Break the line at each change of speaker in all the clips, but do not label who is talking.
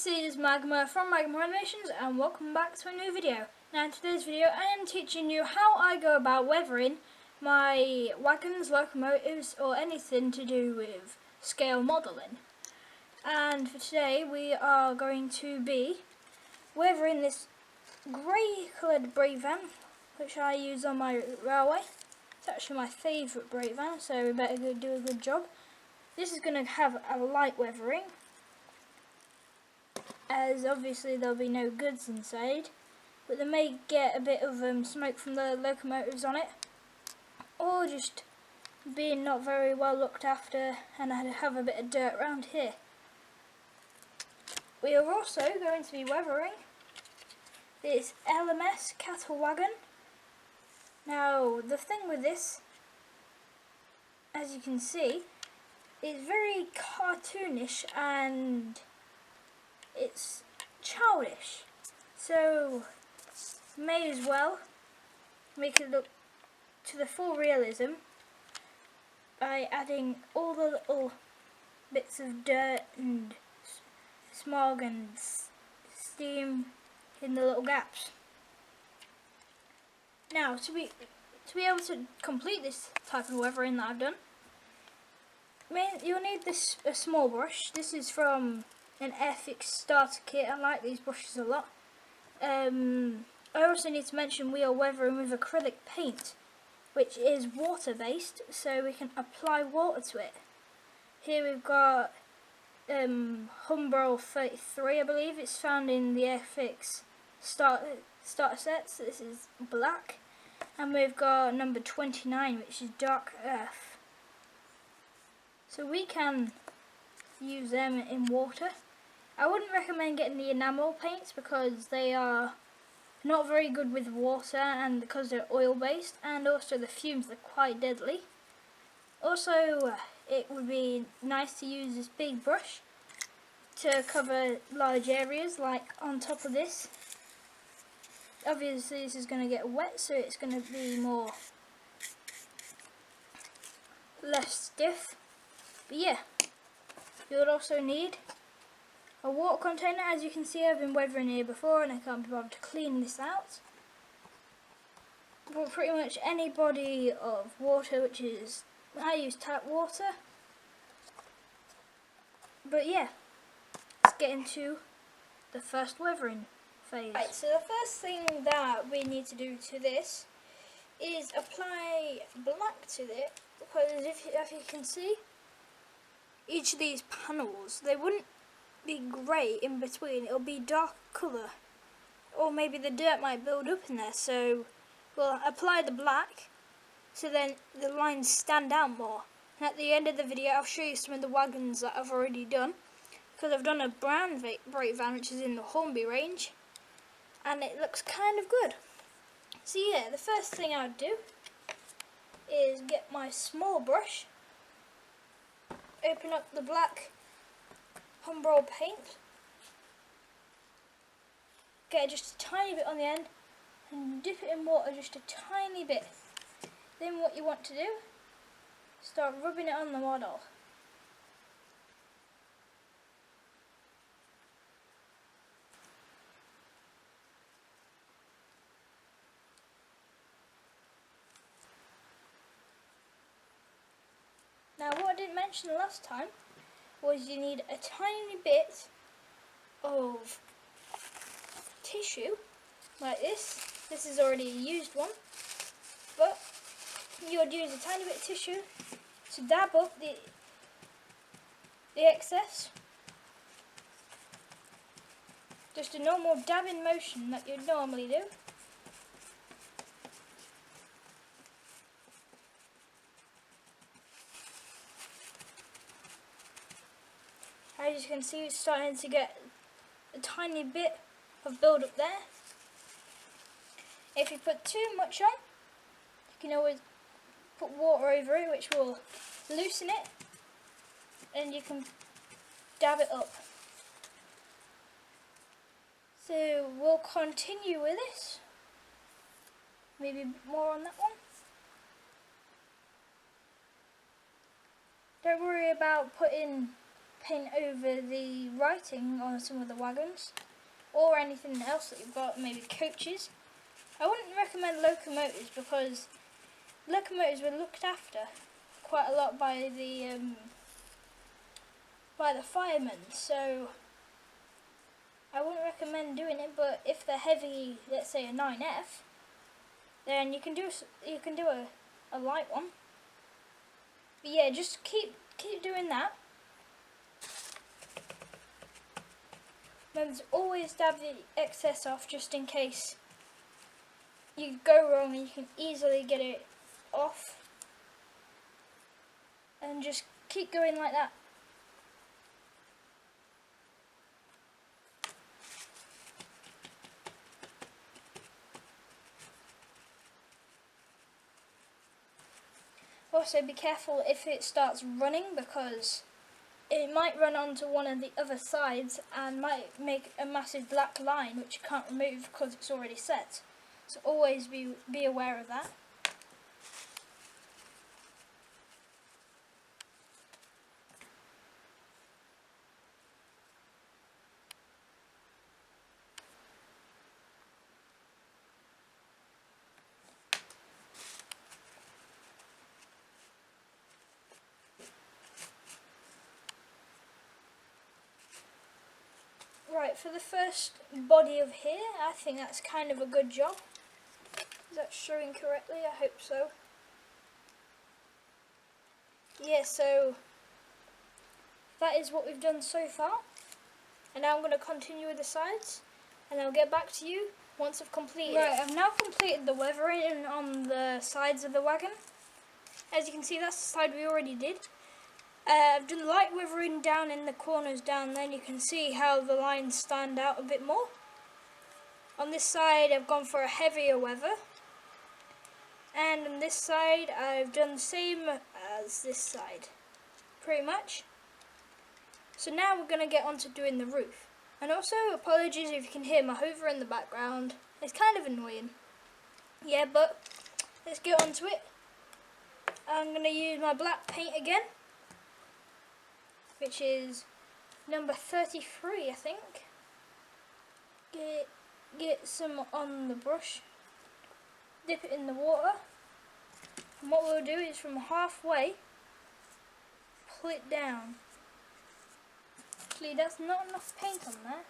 this is Magma from Magma Animations and welcome back to a new video. Now in today's video I am teaching you how I go about weathering my wagons, locomotives or anything to do with scale modelling. And for today we are going to be weathering this grey coloured brake van which I use on my railway. It's actually my favourite brake van, so we better go do a good job. This is going to have a light weathering, as obviously there'll be no goods inside, but they may get a bit of smoke from the locomotives on it, or just being not very well looked after and have a bit of dirt around here. We are also going to be weathering this LMS cattle wagon. Now the thing with this, as you can see, is very cartoonish and it's childish, so may as well make it look to the full realism by adding all the little bits of dirt and smog and steam in the little gaps. Now to be able to complete this type of weathering that I've done, you'll need a small brush. This is from an Airfix starter kit. I like these brushes a lot. I also need to mention we are weathering with acrylic paint, which is water based, so we can apply water to it. Here we've got Humbrol 33, I believe. It's found in the Airfix starter sets. This is black, and we've got number 29, which is dark earth. So we can use them in water. I wouldn't recommend getting the enamel paints because they are not very good with water, and because they're oil based, and also the fumes are quite deadly. Also, it would be nice to use this big brush to cover large areas, like on top of this. Obviously this is going to get wet, so it's going to be less stiff. But yeah, you would also need a water container. As you can see, I've been weathering here before and I can't be bothered to clean this out. But pretty much any body of water, which is, I use tap water. But yeah, let's get into the first weathering phase. Right, so the first thing that we need to do to this is apply black to it, because if you can see, each of these panels, they wouldn't be grey in between, it'll be dark colour, or maybe the dirt might build up in there, so we'll apply the black so then the lines stand out more. And at the end of the video I'll show you some of the wagons that I've already done, because I've done a brown brake van which is in the Hornby range, and it looks kind of good. So yeah, the first thing I'd do is get my small brush, open up the black Humbrol paint, get just a tiny bit on the end and dip it in water just a tiny bit. Then what you want to do, start rubbing it on the model. Now what I didn't mention the last time was you need a tiny bit of tissue like this. This is already a used one, but you would use a tiny bit of tissue to dab up the excess. Just a normal dabbing motion that you'd normally do. As you can see, it's starting to get a tiny bit of build up there. If you put too much on, you can always put water over it, which will loosen it, and you can dab it up. So we'll continue with this. Maybe a bit more on that one. Don't worry about putting paint over the writing on some of the wagons, or anything else that you've got, maybe coaches. I wouldn't recommend locomotives because locomotives were looked after quite a lot by the firemen, so I wouldn't recommend doing it. But if they're heavy, let's say a 9F, then you can do a light one. But yeah, just keep doing that. Remember to always dab the excess off, just in case you go wrong, and you can easily get it off. And just keep going like that. Also be careful if it starts running, because it might run onto one of the other sides and might make a massive black line which you can't remove because it's already set. So always be aware of that. Right, for the first body of here, I think that's kind of a good job. Is that showing correctly? I hope so. Yeah, so that is what we've done so far. And now I'm going to continue with the sides, and I'll get back to you once I've completed it. Right, I've now completed the weathering on the sides of the wagon. As you can see, that's the side we already did. I've done light weathering down in the corners down there, and you can see how the lines stand out a bit more. On this side I've gone for a heavier weather, and on this side I've done the same as this side, pretty much. So now we're going to get on to doing the roof. And also, apologies if you can hear my hoover in the background, it's kind of annoying. Yeah, but let's get on to it. I'm going to use my black paint again, which is number 33, I think. Get some on the brush, dip it in the water, and what we'll do is from halfway pull it down. Actually, that's not enough paint on there.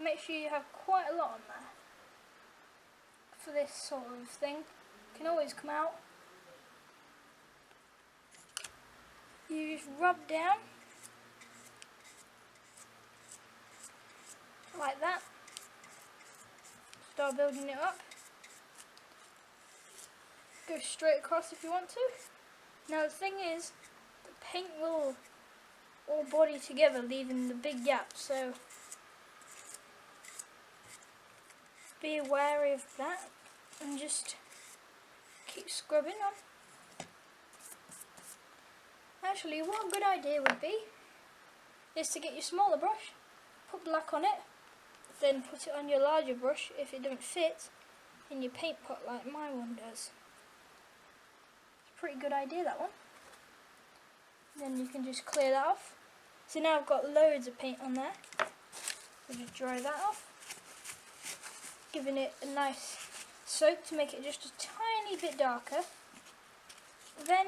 Make sure you have quite a lot on there for this sort of thing. It can always come out. You just rub down like that. Start building it up. Go straight across if you want to. Now the thing is, the paint will all body together, leaving the big gap, so be wary of that and just keep scrubbing on. Actually, what a good idea would be is to get your smaller brush, put black on it, then put it on your larger brush if it doesn't fit in your paint pot like my one does. It's a pretty good idea, that one. Then you can just clear that off. So now I've got loads of paint on there. So just dry that off, giving it a nice soak to make it just a tiny bit darker. Then,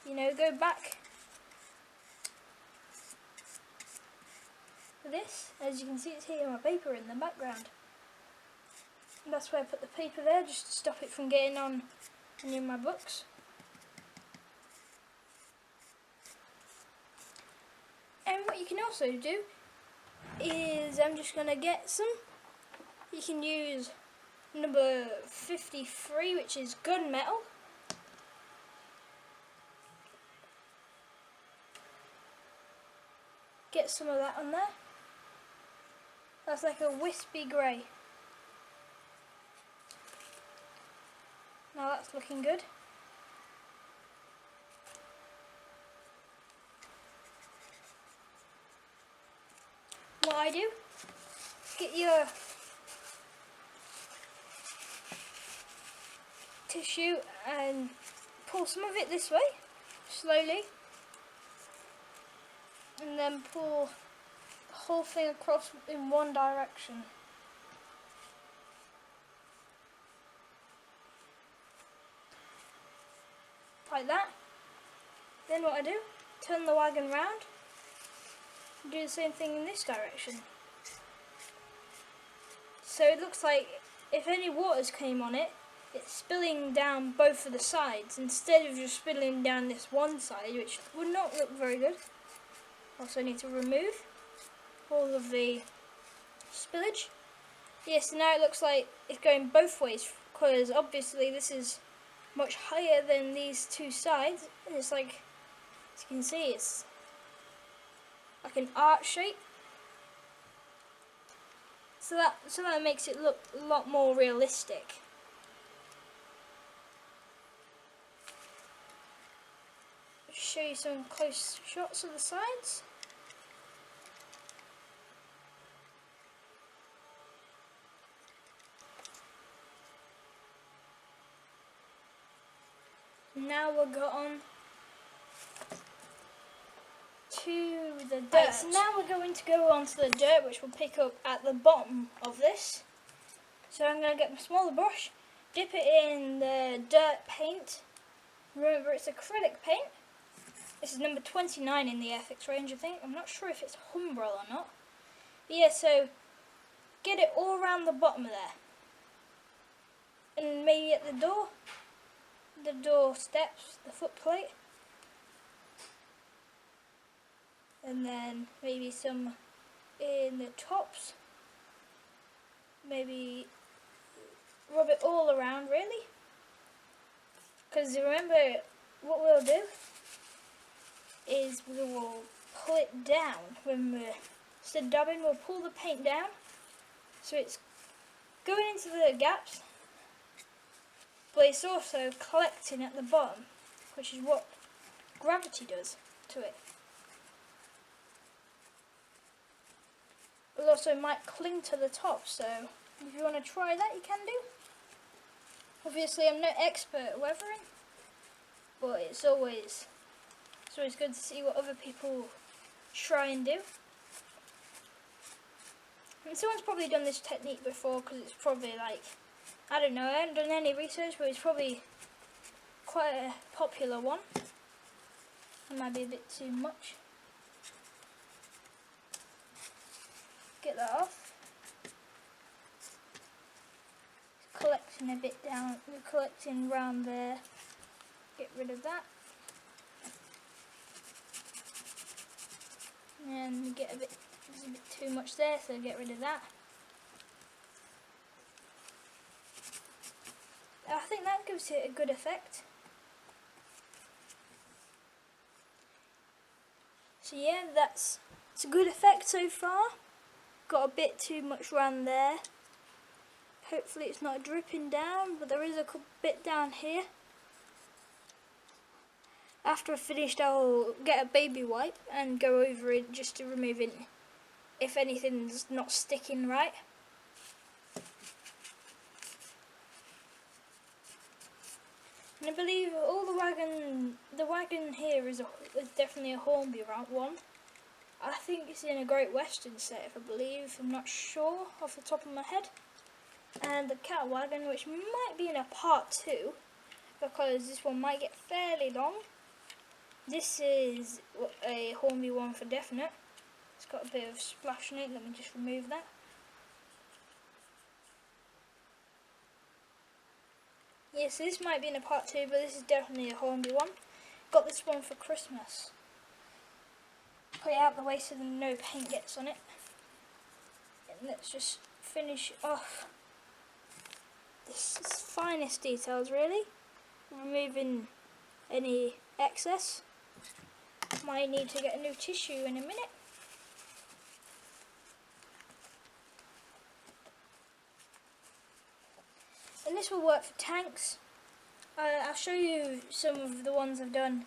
you know, go back for this. As you can see, it's here, my paper in the background. And that's why I put the paper there, just to stop it from getting on any of my books. And what you can also do is, I'm just going to get some, you can use number 53, which is gunmetal. Get some of that on there. That's like a wispy grey. Now that's looking good. What I do, get your tissue and pull some of it this way, slowly, and then pull the whole thing across in one direction. Like that. Then what I do, turn the wagon round, and do the same thing in this direction. So it looks like if any waters came on it, it's spilling down both of the sides instead of just spilling down this one side, which would not look very good. Also need to remove all of the spillage. Yes, so now it looks like it's going both ways, because obviously this is much higher than these two sides, and it's like, as you can see, it's like an arch shape. So that makes it look a lot more realistic. Show you some close shots of the sides. Now we'll go on to the dirt. Right, so now we're going to go on to the dirt, which we'll pick up at the bottom of this. So I'm going to get my smaller brush, dip it in the dirt paint. Remember, it's acrylic paint. This is number 29 in the Airfix range, I think. I'm not sure if it's Humbrol or not. But yeah, so get it all around the bottom of there. And maybe at the door steps, the foot plate. And then maybe some in the tops. Maybe rub it all around, really. Because remember, what we'll do is we will pull it down. When we're instead of dabbing, we'll pull the paint down. So it's going into the gaps, but it's also collecting at the bottom, which is what gravity does to it. It also might cling to the top, so if you want to try that, you can do. Obviously, I'm no expert at weathering, but it's always good to see what other people try and do. And someone's probably done this technique before, because it's probably like, I don't know, I haven't done any research, but it's probably quite a popular one. It might be a bit too much. Get that off. Collecting a bit down, collecting round there. Get rid of that. And get there's a bit too much there, so get rid of that. I think that gives it a good effect. So yeah, it's a good effect so far. Got a bit too much around there. Hopefully it's not dripping down, but there is a bit down here. After I've finished, I'll get a baby wipe and go over it just to remove it if anything's not sticking right. And I believe all the wagon here is definitely a Hornby one. I think it's in a Great Western set, I believe. I'm not sure off the top of my head. And the cattle wagon, which might be in a part 2, because this one might get fairly long. This is a Hornby one for definite. It's got a bit of splash in it. Let me just remove that. Yes, this might be in a part 2, but this is definitely a Hornby one. Got this one for Christmas. Put it out the way so that no paint gets on it. And let's just finish off this finest details, really. Removing any excess. Might need to get a new tissue in a minute. And this will work for tanks. I'll show you some of the ones I've done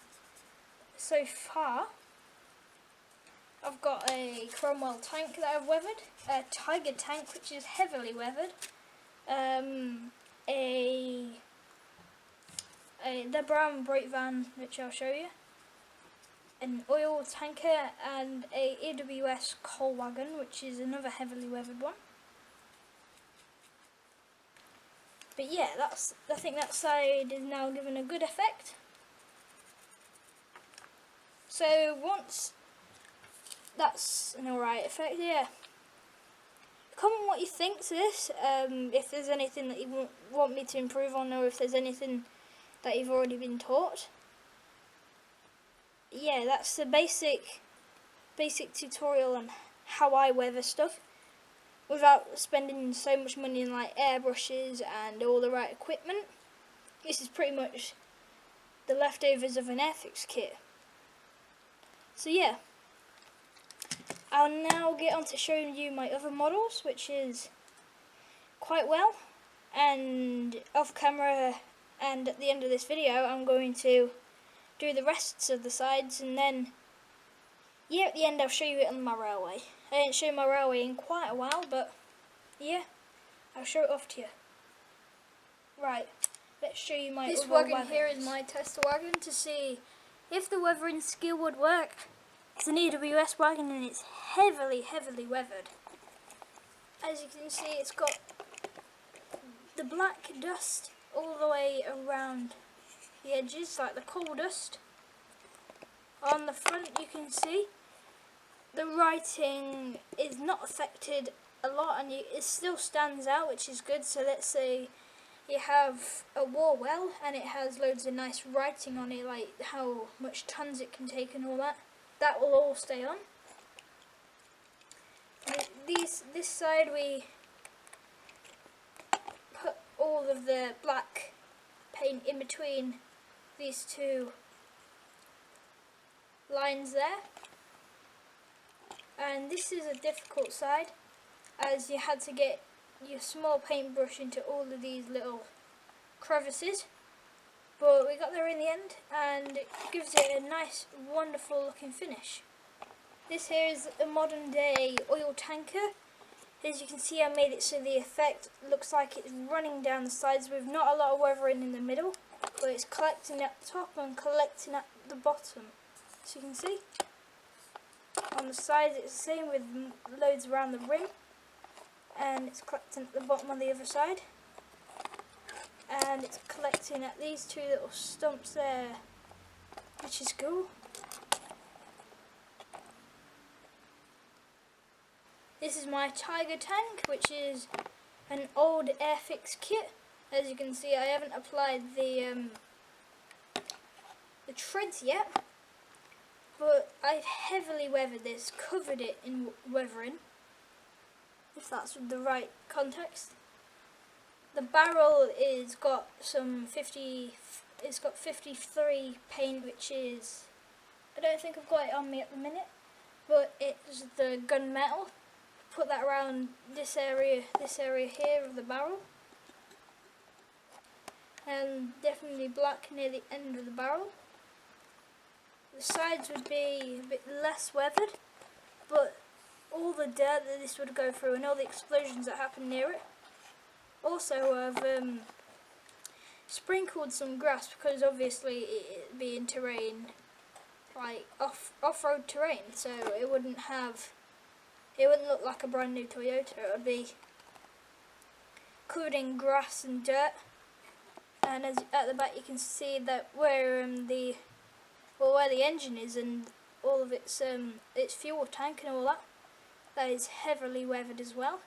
so far. I've got a Cromwell tank that I've weathered, a Tiger tank which is heavily weathered, the brown brake van which I'll show you, an oil tanker and a AWS coal wagon, which is another heavily weathered one. But yeah, I think that side is now given a good effect. So once that's an alright effect, yeah. Comment what you think to this, if there's anything that you want me to improve on, or if there's anything that you've already been taught. Yeah, that's the basic tutorial on how I weather stuff without spending so much money on like airbrushes and all the right equipment. This is pretty much the leftovers of an Airfix kit. So yeah, I'll now get on to showing you my other models, which is quite well, and off camera and at the end of this video I'm going to do the rests of the sides, and then yeah, at the end I'll show you it on my railway. I didn't show my railway in quite a while, but yeah, I'll show it off to you. Right, let's show you my
This
wagon
wagons.
here is my tester wagon to see if the weathering skill would work. It's an AWS wagon and it's heavily weathered. As you can see, it's got the black dust all the way around the edges, like the coal dust. On the front you can see the writing is not affected a lot, and it still stands out, which is good. So let's say you have a war well and it has loads of nice writing on it, like how much tons it can take and all that. That will all stay on. This side we put all of the black paint in between these two lines there. And this is a difficult side, as you had to get your small paintbrush into all of these little crevices. But we got there in the end, and it gives it a nice, wonderful looking finish. This here is a modern day oil tanker. As you can see, I made it so the effect looks like it's running down the sides with not a lot of weathering in the middle, but it's collecting at the top and collecting at the bottom. So you can see, on the sides it's the same with loads around the rim, and it's collecting at the bottom on the other side. And it's collecting at these two little stumps there, which is cool. This is my Tiger tank, which is an old Airfix kit. As you can see, I haven't applied the treads yet, but I've heavily weathered this, covered it in weathering, if that's the right context. The barrel is got some 53 paint, which is, I don't think I've got it on me at the minute, but it's the gunmetal. Put that around this area here of the barrel, and definitely black near the end of the barrel. The sides would be a bit less weathered, but all the dirt that this would go through and all the explosions that happen near it. Also, I've sprinkled some grass, because obviously it'd be in terrain, like off-road terrain, so it wouldn't look like a brand new Toyota. It would be covered in grass and dirt. And as at the back you can see that where the engine is and all of its fuel tank and all that, that is heavily weathered as well.